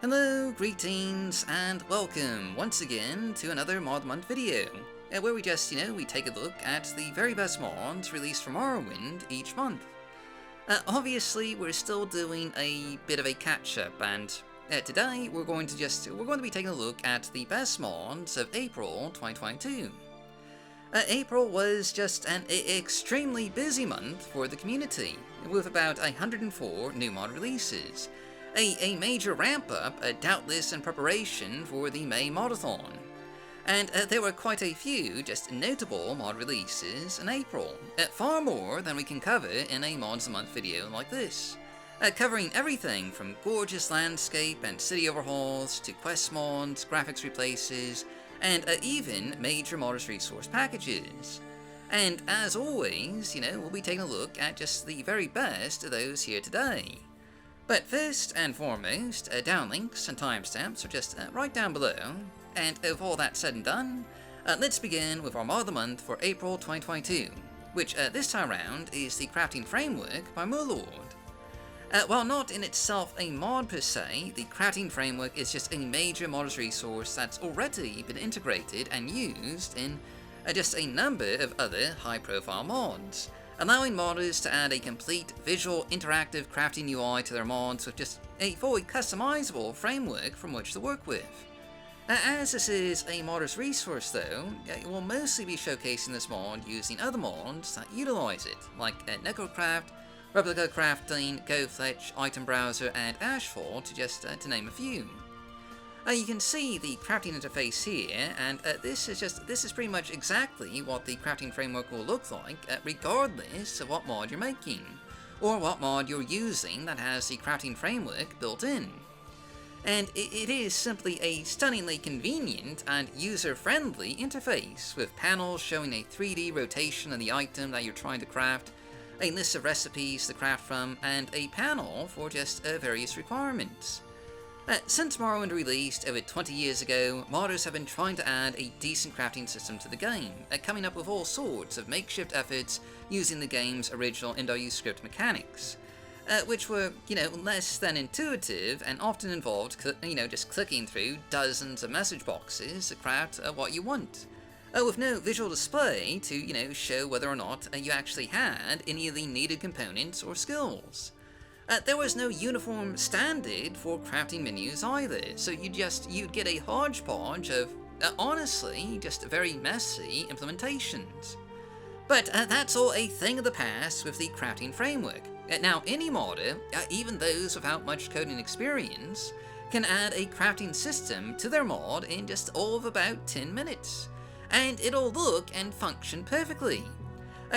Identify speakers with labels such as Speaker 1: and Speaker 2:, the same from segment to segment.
Speaker 1: Hello, greetings, and welcome once again to another Mod Month video, where we just, we take a look at the very best mods released from Morrowind each month. Obviously, we're still doing a bit of a catch-up, and today we're going to be taking a look at the best mods of April 2022. April was just an extremely busy month for the community, with about 104 new mod releases. A major ramp-up, doubtless in preparation for the May Modathon. And there were quite a few just notable mod releases in April, far more than we can cover in a Mods a Month video like this, covering everything from gorgeous landscape and city overhauls to quest mods, graphics replaces, and even major modders resource packages. And as always, we'll be taking a look at just the very best of those here today. But first and foremost, downlinks and timestamps are just right down below, and with all that said and done, let's begin with our Mod of the Month for April 2022, which this time around is the Crafting Framework by Merlord. While not in itself a mod per se, the Crafting Framework is just a major modders resource that's already been integrated and used in just a number of other high-profile mods, allowing modders to add a complete visual interactive crafting UI to their mods with just a fully customizable framework from which to work with. As this is a modder's resource though, it will mostly be showcasing this mod using other mods that utilize it, like Necrocraft, Replica Crafting, GoFletch, Item Browser, and Ashfall, to name a few. You can see the crafting interface here, and this is pretty much exactly what the crafting framework will look like, regardless of what mod you're making, or what mod you're using that has the crafting framework built in. And it is simply a stunningly convenient and user-friendly interface, with panels showing a 3D rotation of the item that you're trying to craft, a list of recipes to craft from, and a panel for just various requirements. Since Morrowind released over 20 years ago, modders have been trying to add a decent crafting system to the game, coming up with all sorts of makeshift efforts using the game's original MW script mechanics, which were, less than intuitive and often involved, just clicking through dozens of message boxes to craft what you want, with no visual display to, show whether or not you actually had any of the needed components or skills. There was no uniform standard for crafting menus either, so you'd get a hodgepodge of, honestly, just very messy implementations. But that's all a thing of the past with the crafting framework. Now any modder, even those without much coding experience, can add a crafting system to their mod in just all of about 10 minutes, and it'll look and function perfectly.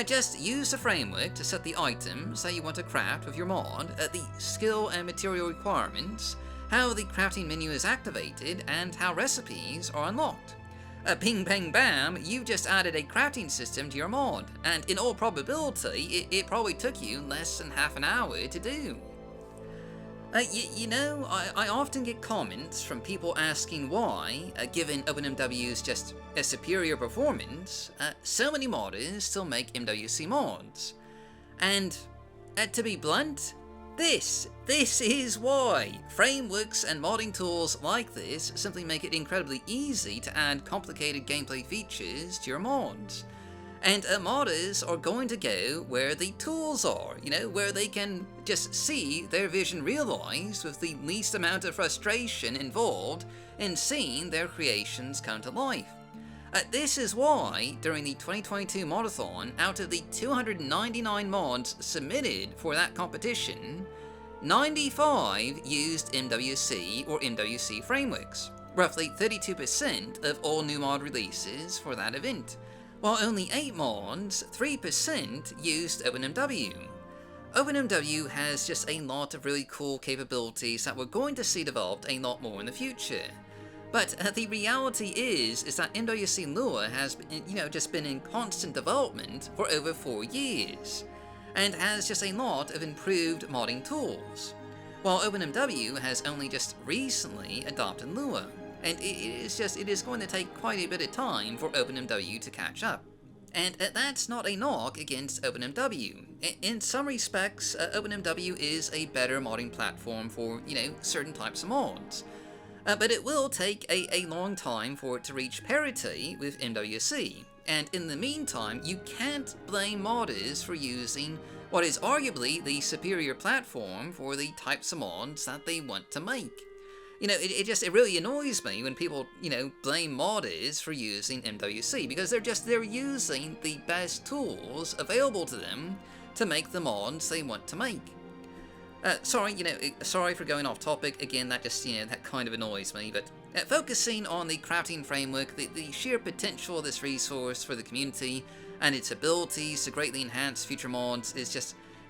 Speaker 1: Just use the framework to set the items that you want to craft with your mod, the skill and material requirements, how the crafting menu is activated, and how recipes are unlocked. Ping bang bam, you've just added a crafting system to your mod, and in all probability, it probably took you less than half an hour to do. I often get comments from people asking why, given OpenMW's just a superior performance, so many modders still make MWC mods. And, to be blunt, this is why. Frameworks and modding tools like this simply make it incredibly easy to add complicated gameplay features to your mods. And modders are going to go where the tools are, where they can just see their vision realized with the least amount of frustration involved in seeing their creations come to life. This is why, during the 2022 Modathon, out of the 299 mods submitted for that competition, 95 used MWC or MWC frameworks, roughly 32% of all new mod releases for that event, while only 8 mods, 3%, used OpenMW. OpenMW has just a lot of really cool capabilities that we're going to see developed a lot more in the future. But the reality is that MWC Lua has been in constant development for over 4 years, and has just a lot of improved modding tools, while OpenMW has only just recently adopted Lua. And it is going to take quite a bit of time for OpenMW to catch up. And that's not a knock against OpenMW. In some respects, OpenMW is a better modding platform for, certain types of mods. but it will take a long time for it to reach parity with MWC, and in the meantime, you can't blame modders for using what is arguably the superior platform for the types of mods that they want to make. It really annoys me when people, blame modders for using MWC, because they're using the best tools available to them to make the mods they want to make. Sorry for going off topic, again, that just, that kind of annoys me, but focusing on the crafting framework, the sheer potential of this resource for the community, and its abilities to greatly enhance future mods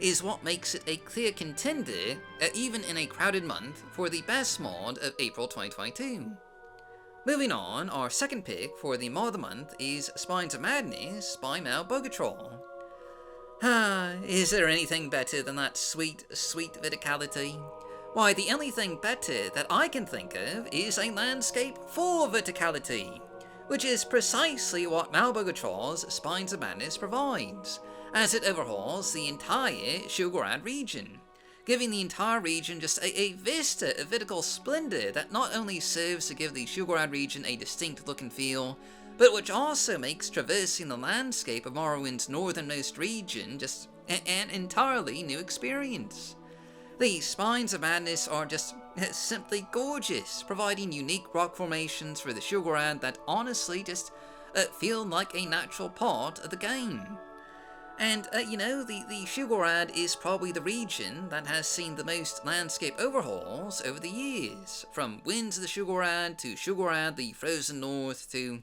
Speaker 1: is what makes it a clear contender, even in a crowded month, for the best mod of April 2022. Moving on, our second pick for the mod of the month is Spines of Madness by Malbogatra. Is there anything better than that sweet, sweet verticality? Why, the only thing better that I can think of is a landscape full of verticality, which is precisely what Malbogatra's Spines of Madness provides, as it overhauls the entire Sheogorad region, giving the entire region just a vista of vertical splendor that not only serves to give the Sheogorad region a distinct look and feel, but which also makes traversing the landscape of Morrowind's northernmost region just an entirely new experience. The Spines of Madness are just simply gorgeous, providing unique rock formations for the Sheogorad that honestly just feel like a natural part of the game. And, the Sheogorad is probably the region that has seen the most landscape overhauls over the years, from Winds of the Sheogorad to Sheogorad the Frozen North to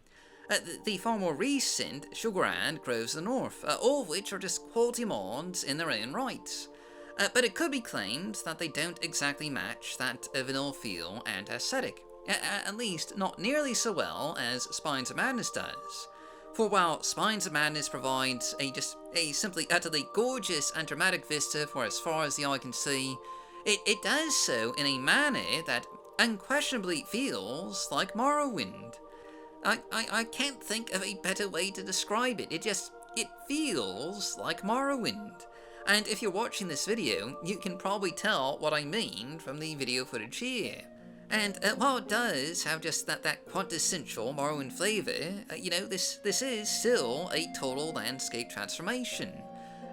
Speaker 1: the far more recent Sheogorad Groves of the North, all of which are just quality mods in their own right. But it could be claimed that they don't exactly match that vanilla feel and aesthetic, at least not nearly so well as Spines of Madness does. For while Spines of Madness provides a simply utterly gorgeous and dramatic vista for as far as the eye can see, it does so in a manner that unquestionably feels like Morrowind. I can't think of a better way to describe it. It feels like Morrowind. And if you're watching this video, you can probably tell what I mean from the video footage here. And while it does have just that quintessential Morrowind flavor, this is still a total landscape transformation.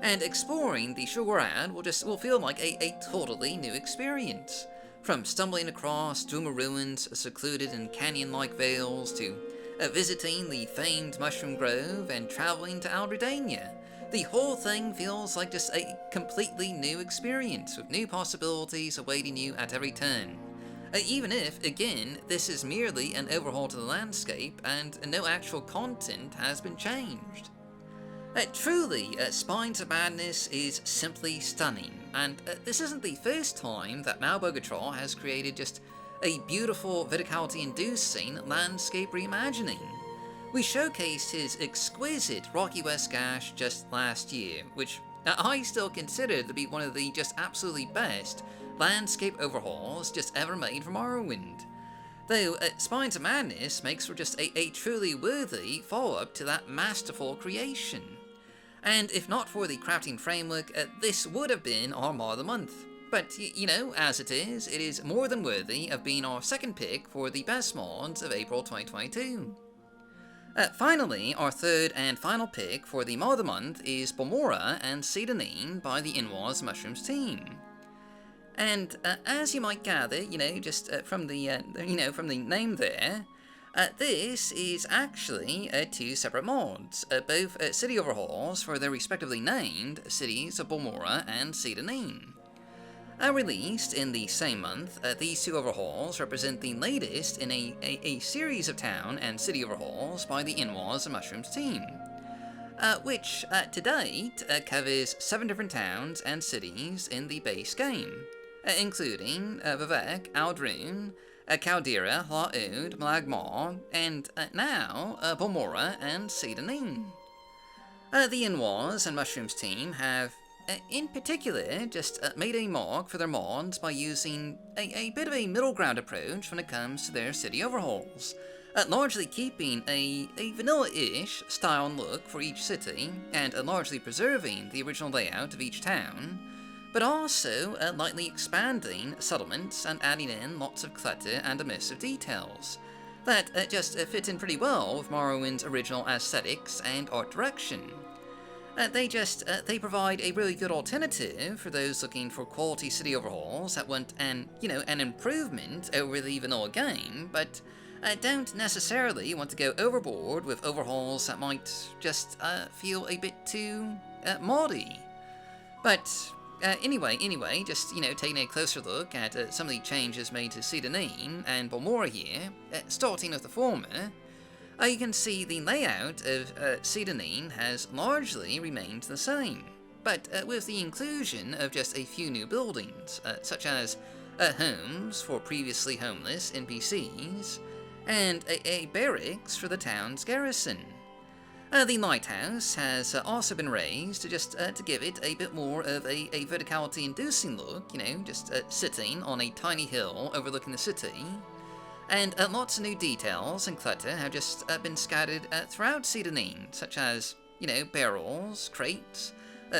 Speaker 1: And exploring the Sheogorad will feel like a totally new experience. From stumbling across Duma ruins secluded in canyon-like vales to visiting the famed Mushroom Grove and traveling to Redone, the whole thing feels like just a completely new experience with new possibilities awaiting you at every turn. Even if, again, this is merely an overhaul to the landscape and no actual content has been changed. Truly, Spines of Madness is simply stunning, and this isn't the first time that Malbogatra has created just a beautiful, verticality-inducing landscape reimagining. We showcased his exquisite Rocky West Gash just last year, which I still consider to be one of the just absolutely best landscape overhauls just ever made for Morrowind. Though Spines of Madness makes for just a truly worthy follow-up to that masterful creation. And if not for the crafting framework, this would have been our mod of the month. But, as it is more than worthy of being our second pick for the best mods of April 2022. Finally, our third and final pick for the mod of the month is Balmora and Seyda Neen by the Nwahs Mushrooms team. And as you might gather, from the from the name there, this is actually two separate mods, both city overhauls for their respectively named cities of Balmora and Seyda Neen. Released in the same month, these two overhauls represent the latest in a series of town and city overhauls by the Nwahs Mushrooms team, which to date covers 7 different towns and cities in the base game, including Vivek, Aldrune, Caldera, Hlaud, Malagmar, and now Balmora and Seyda Neen. The Nwahs and Mushrooms team have in particular just made a mark for their mods by using a bit of a middle ground approach when it comes to their city overhauls, largely keeping a vanilla-ish style and look for each city, and largely preserving the original layout of each town, but also lightly expanding settlements and adding in lots of clutter and immersive details that just fit in pretty well with Morrowind's original aesthetics and art direction. They provide a really good alternative for those looking for quality city overhauls that want an improvement over the vanilla game, but don't necessarily want to go overboard with overhauls that might just feel a bit too moddy. But anyway, just taking a closer look at some of the changes made to Seyda Neen and Balmora here, starting with the former. You can see the layout of Seyda Neen has largely remained the same, but with the inclusion of just a few new buildings, such as homes for previously homeless NPCs, and a barracks for the town's garrison. The lighthouse has also been raised to give it a bit more of a verticality-inducing look, just sitting on a tiny hill overlooking the city. And lots of new details and clutter have just been scattered throughout Seyda Neen, such as, barrels, crates,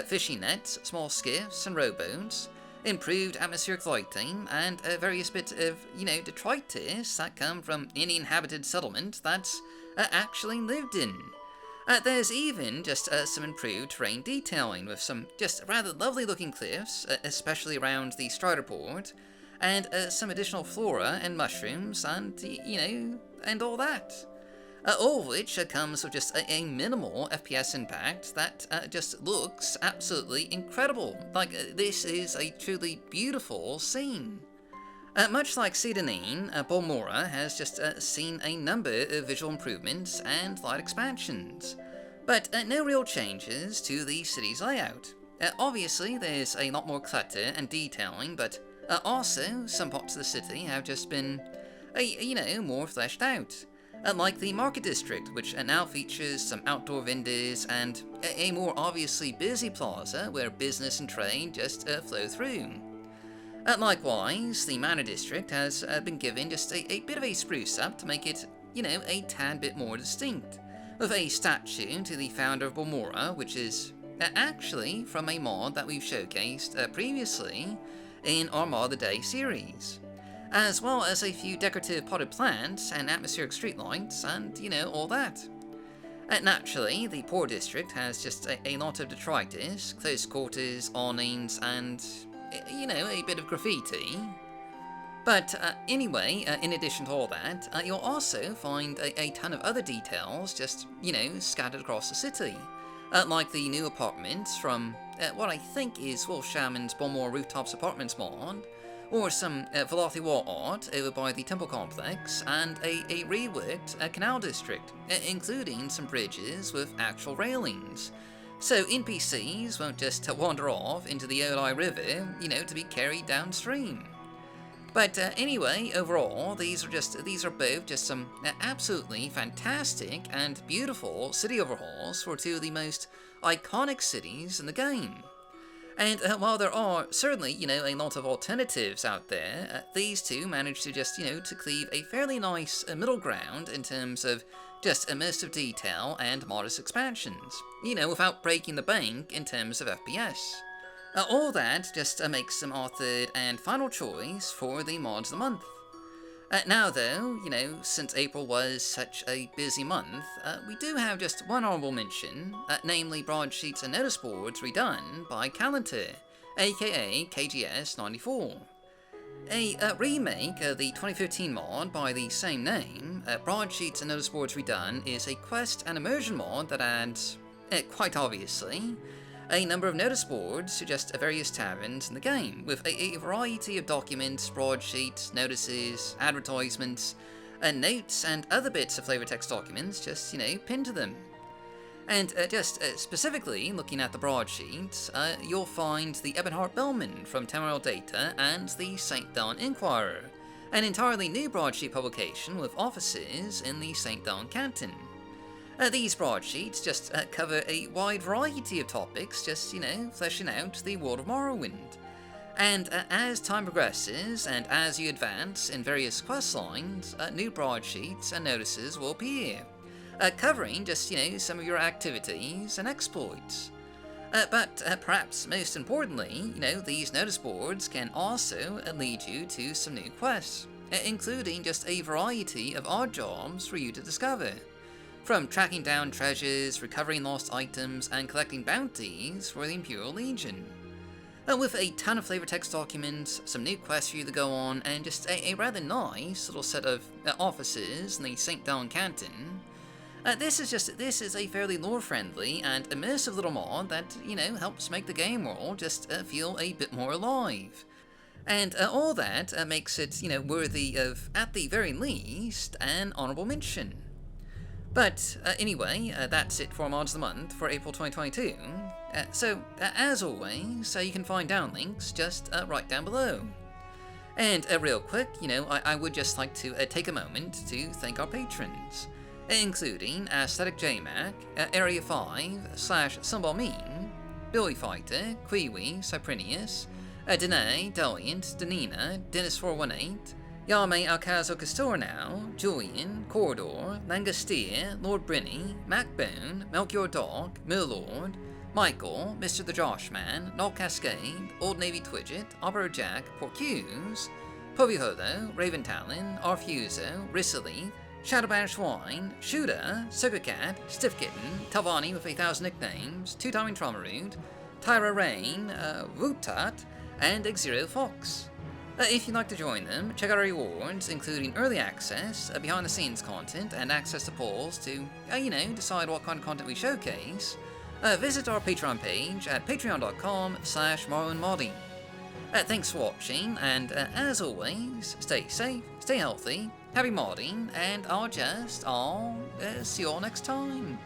Speaker 1: fishing nets, small skiffs and rowboats, improved atmospheric lighting, and various bits of, detritus that come from any inhabited settlement that's actually lived in. There's even just some improved terrain detailing with some just rather lovely looking cliffs, especially around the Strider port, and some additional flora and mushrooms and, and all that. All of which comes with just a minimal FPS impact that just looks absolutely incredible. Like, this is a truly beautiful scene. Much like Seyda Neen, Balmora has just seen a number of visual improvements and light expansions, but no real changes to the city's layout. Obviously, there's a lot more clutter and detailing, but also some parts of the city have just been, more fleshed out. Like the market district, which now features some outdoor vendors and a more obviously busy plaza where business and trade just flow through. Likewise, the manor district has been given just a bit of a spruce up to make it, a tad bit more distinct, with a statue to the founder of Balmora, which is actually from a mod that we've showcased previously in our Mod of the Day series, as well as a few decorative potted plants and atmospheric streetlights and, all that. Naturally, the poor district has just a lot of detritus, close quarters, awnings, and, a bit of graffiti. But anyway, in addition to all that, you'll also find a ton of other details just, scattered across the city. Like the new apartments from what I think is Wolf Shaman's Balmora Rooftops Apartments mod, or some Velothi wall art over by the temple complex, and a reworked canal district, including some bridges with actual railings. So NPCs won't just wander off into the Odi River, to be carried downstream. But anyway, overall, these are both just some absolutely fantastic and beautiful city overhauls for two of the most iconic cities in the game. And while there are certainly, a lot of alternatives out there, these two manage to just, to cleave a fairly nice middle ground in terms of just immersive detail and modest expansions, without breaking the bank in terms of FPS. All that just makes them our third and final choice for the mods of the month. Now though, since April was such a busy month, we do have just one honorable mention, namely Broadsheets and Notice Boards Redone by Kalinter, aka KGS94. A remake of the 2015 mod by the same name, Broadsheets and Notice Boards Redone is a quest and immersion mod that adds, quite obviously, a number of notice boards to just various taverns in the game, with a variety of documents, broadsheets, notices, advertisements, notes, and other bits of flavor text documents just, pinned to them. And specifically, looking at the broadsheets, you'll find the Ebonheart Bellman from Tamriel Data and the St. Dawn Inquirer, an entirely new broadsheet publication with offices in the St. Dawn Canton. These broadsheets just cover a wide variety of topics, just, fleshing out the world of Morrowind. And as time progresses, and as you advance in various quest lines, new broadsheets and notices will appear, covering just, some of your activities and exploits. But perhaps most importantly, these notice boards can also lead you to some new quests, including just a variety of odd jobs for you to discover. From tracking down treasures, recovering lost items, and collecting bounties for the Imperial Legion. With a ton of flavor text documents, some new quests for you to go on, and just a rather nice little set of offices in the St. Dawn Canton, this is a fairly lore-friendly and immersive little mod that, helps make the game world just feel a bit more alive. And all that makes it, worthy of, at the very least, an honorable mention. But anyway, that's it for Mods of the Month for April 2022. So, as always, you can find down links just right down below. And real quick, I would just like to take a moment to thank our patrons, including Aesthetic JMac, Area 5/Sunballmean, Billy Fighter, Kiwi, Cyprinius, Danae, Deliant, Danina, Dennis418, Yame Alcazo Castornau, Julian, Corridor, Langasteer, Lord Brinny, Macbone, Melchior Dog, Merlord, Michael, Mr. the Joshman, Null Cascade, Old Navy Twidget, Opera Jack, Porcuse, Poviholo, Raven Talon, Arfuso, Rissily, Shadowbanish Wine, Shooter, Sugarcat, Stiff Kitten, Talvani with 1,000 nicknames, Two-Timing Traumarude, Tyra Rain, Wootat, and X0 Fox. If you'd like to join them, check out our rewards, including early access, behind-the-scenes content, and access to polls to, decide what kind of content we showcase. Visit our Patreon page at patreon.com/MorrowindModding. Thanks for watching, and as always, stay safe, stay healthy, happy modding, and I'll see you all next time.